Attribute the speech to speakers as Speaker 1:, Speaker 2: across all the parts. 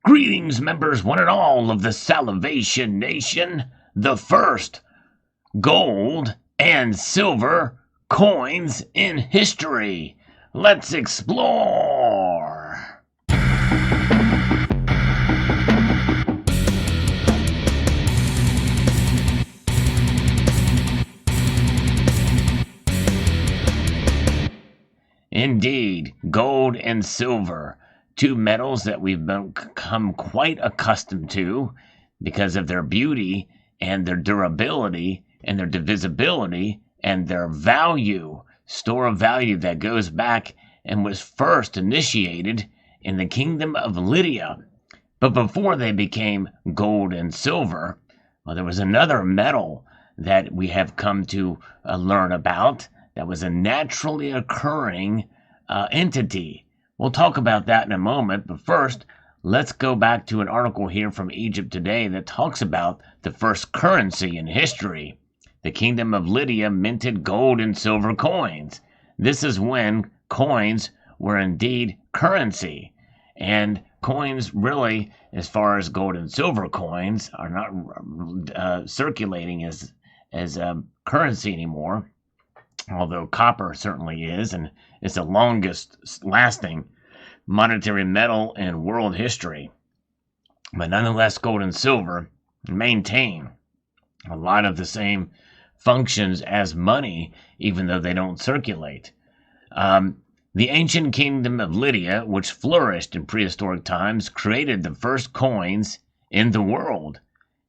Speaker 1: Greetings, members one and all of the Salivation Nation. The first gold and silver coins in history. Let's explore. Indeed, gold and silver, two metals that we've become quite accustomed to because of their beauty and their durability and their divisibility and their value, store of value that goes back and was first initiated in the Kingdom of Lydia. But before they became gold and silver, well, there was another metal that we have come to learn about that was a naturally occurring entity. We'll talk about that in a moment, but first, let's go back to an article here from Egypt Today that talks about the first currency in history. The Kingdom of Lydia minted gold and silver coins. This is when coins were indeed currency. And coins really, as far as gold and silver coins, are not circulating as currency anymore. Although copper certainly is, and it's the longest lasting monetary metal in world history. But nonetheless, gold and silver maintain a lot of the same functions as money, even though they don't circulate. The ancient Kingdom of Lydia, which flourished in prehistoric times, created the first coins in the world.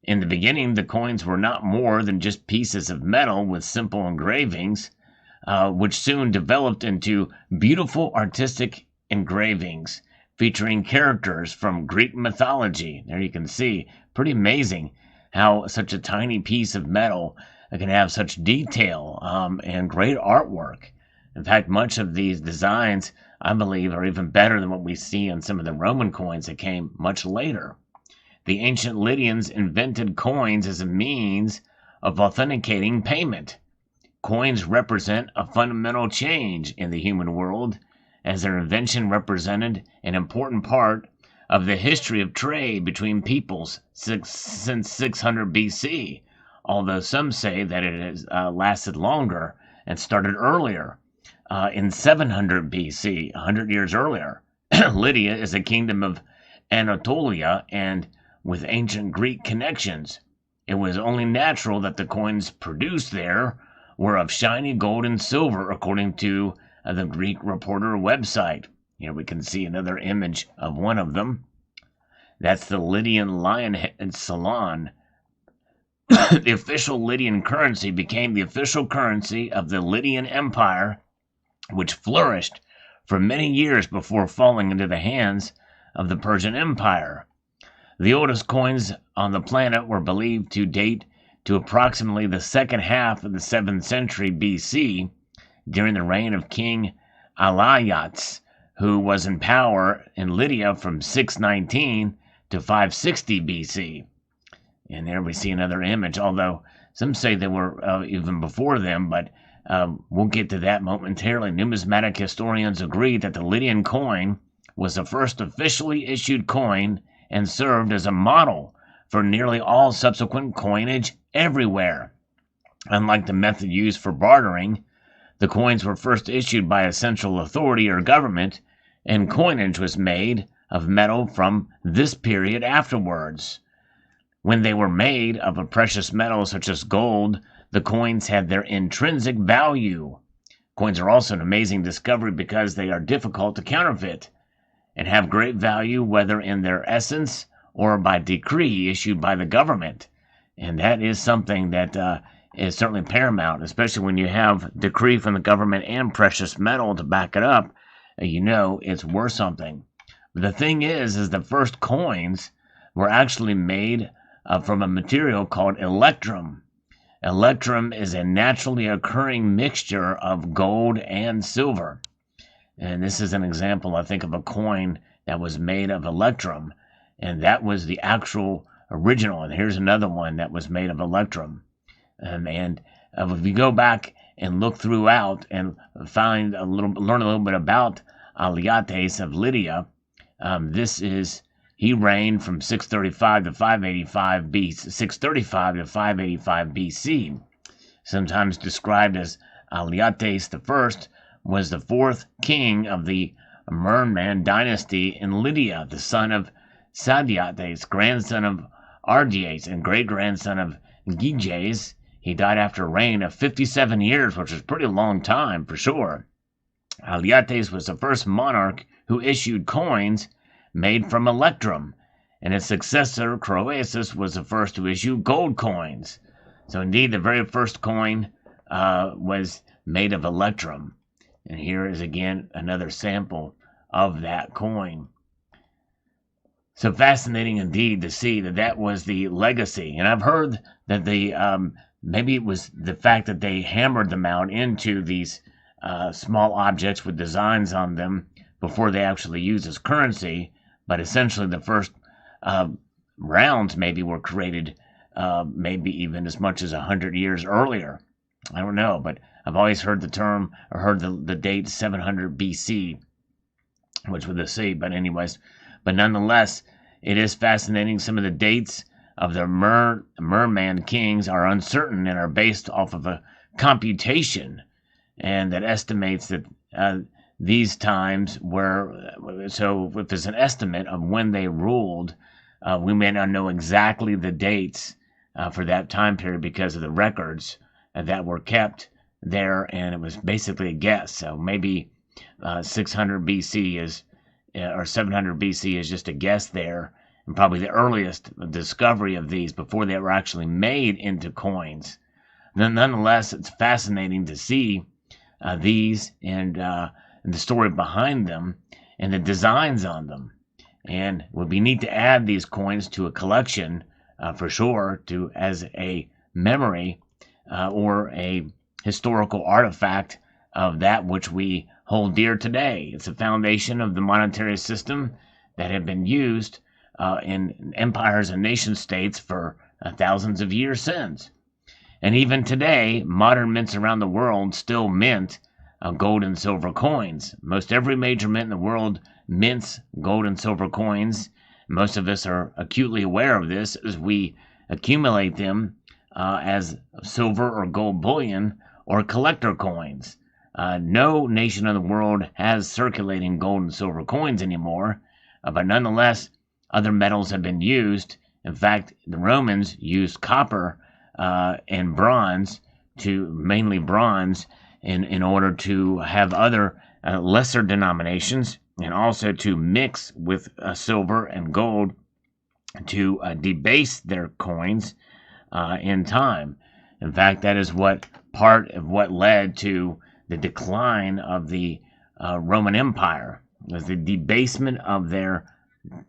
Speaker 1: In the beginning, the coins were not more than just pieces of metal with simple engravings, which soon developed into beautiful artistic engravings featuring characters from Greek mythology. There you can see, pretty amazing how such a tiny piece of metal can have such detail and great artwork. In fact, much of these designs, I believe, are even better than what we see on some of the Roman coins that came much later. The ancient Lydians invented coins as a means of authenticating payment. Coins represent a fundamental change in the human world, as their invention represented an important part of the history of trade between peoples since 600 BC, although some say that it has lasted longer and started earlier, in 700 BC, 100 years earlier. Lydia is a kingdom of Anatolia and with ancient Greek connections. It was only natural that the coins produced there were of shiny gold and silver, according to the Greek Reporter website. Here we can see another image of one of them. That's the Lydian Lionhead Salon. The official Lydian currency became the official currency of the Lydian Empire, which flourished for many years before falling into the hands of the Persian Empire. The oldest coins on the planet were believed to date to approximately the second half of the 7th century BC, during the reign of King Alyattes, who was in power in Lydia from 619 to 560 BC. And there we see another image, although some say they were even before them, but we'll get to that momentarily. Numismatic historians agree that the Lydian coin was the first officially issued coin and served as a model for nearly all subsequent coinage everywhere. Unlike the method used for bartering, the coins were first issued by a central authority or government, and coinage was made of metal from this period afterwards. When they were made of a precious metal such as gold, the coins had their intrinsic value. Coins are also an amazing discovery because they are difficult to counterfeit and have great value whether in their essence or by decree issued by the government. And that is something that is certainly paramount, especially when you have decree from the government and precious metal to back it up. You know it's worth something. But the thing is the first coins were actually made from a material called Electrum. Electrum is a naturally occurring mixture of gold and silver. And this is an example, I think, of a coin that was made of Electrum. And that was the actual original. And here's another one that was made of Electrum. And if you go back and look throughout and learn a little bit about Alyattes of Lydia, this is He reigned from 635 to 585 BC, 635 to 585 BC. Sometimes described as Alyattes I, was the fourth king of the Merman dynasty in Lydia, the son of Alyattes, grandson of Ardiates, and great-grandson of Gyges. He died after a reign of 57 years, which was a pretty long time for sure. Alyattes was the first monarch who issued coins made from Electrum, and his successor, Croesus, was the first to issue gold coins. So indeed, the very first coin was made of Electrum. And here is again another sample of that coin. So fascinating indeed to see that that was the legacy. And I've heard that maybe it was the fact that they hammered them out into these small objects with designs on them before they actually used as currency. But essentially the first rounds maybe were created maybe even as much as 100 years earlier. I don't know, but I've always heard the term, or heard the date 700 BC, which with a C, but anyways. But nonetheless, it is fascinating. Some of the dates of the Merman kings are uncertain and are based off of a computation, and that estimates that these times were, so if there's an estimate of when they ruled, we may not know exactly the dates for that time period because of the records that were kept there, and it was basically a guess. So maybe 600 BC is, or 700 BC is just a guess there, and probably the earliest discovery of these before they were actually made into coins. Nonetheless, it's fascinating to see these and the story behind them and the designs on them. And it would be neat to add these coins to a collection for sure, to as a memory or a historical artifact of that which we hold dear today. It's a foundation of the monetary system that had been used in empires and nation states for thousands of years since. And even today, modern mints around the world still mint gold and silver coins. Most every major mint in the world mints gold and silver coins. Most of us are acutely aware of this as we accumulate them as silver or gold bullion or collector coins. No nation in the world has circulating gold and silver coins anymore, but nonetheless, other metals have been used. In fact, the Romans used copper and bronze, mainly bronze, in order to have other lesser denominations, and also to mix with silver and gold to debase their coins in time. In fact, that is what part of what led to the decline of the Roman Empire, was the debasement of their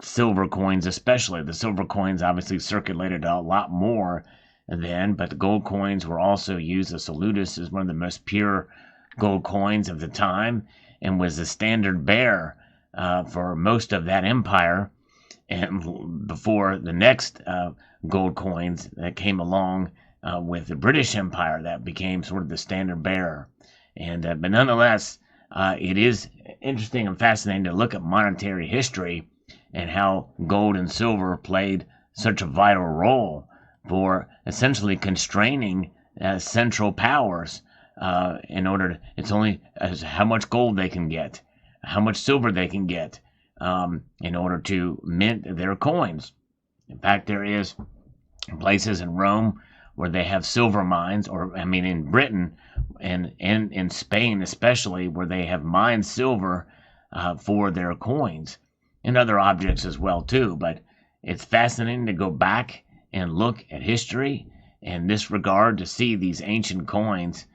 Speaker 1: silver coins. Especially the silver coins obviously circulated a lot more then, but the gold coins were also used. The salutis is one of the most pure gold coins of the time and was the standard bearer for most of that empire, and before the next gold coins that came along with the British Empire, that became sort of the standard bearer. And but nonetheless, it is interesting and fascinating to look at monetary history and how gold and silver played such a vital role for essentially constraining central powers in order to, it's only as how much gold they can get, how much silver they can get in order to mint their coins. In fact, there is places in Rome where they have silver mines, or I mean in Britain and in Spain especially, where they have mined silver for their coins and other objects as well too. But it's fascinating to go back and look at history in this regard, to see these ancient coins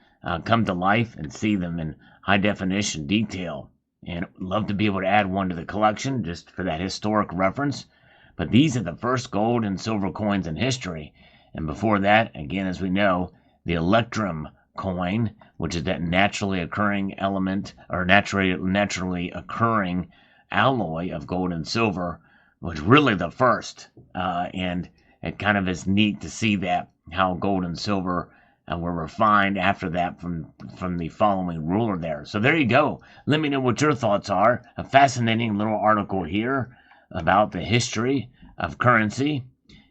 Speaker 1: come to life and see them in high definition detail. And love to be able to add one to the collection just for that historic reference. But these are the first gold and silver coins in history. And before that, again, as we know, the Electrum coin, which is that naturally occurring element, or naturally occurring alloy of gold and silver, was really the first. And it kind of is neat to see that, how gold and silver were refined after that from the following ruler there. So there you go. Let me know what your thoughts are. A fascinating little article here about the history of currency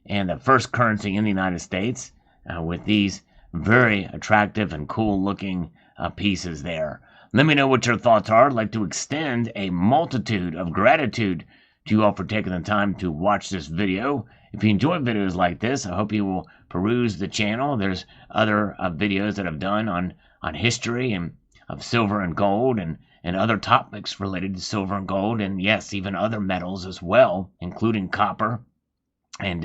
Speaker 1: and the first currency in the United States with these very attractive and cool looking pieces there. Let me know what your thoughts are. I'd like to extend a multitude of gratitude to you all for taking the time to watch this video. If you enjoy videos like this, I hope you will peruse the channel. There's other videos that I've done on history and of silver and gold and other topics related to silver and gold, and yes, even other metals as well, including copper. And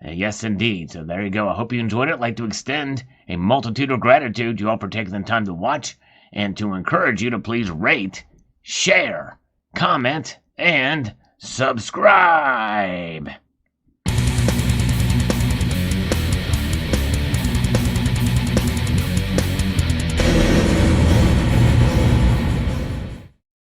Speaker 1: yes, indeed. So there you go. I hope you enjoyed it. I'd like to extend a multitude of gratitude to you all for taking the time to watch and to encourage you to please rate, share, comment, and subscribe.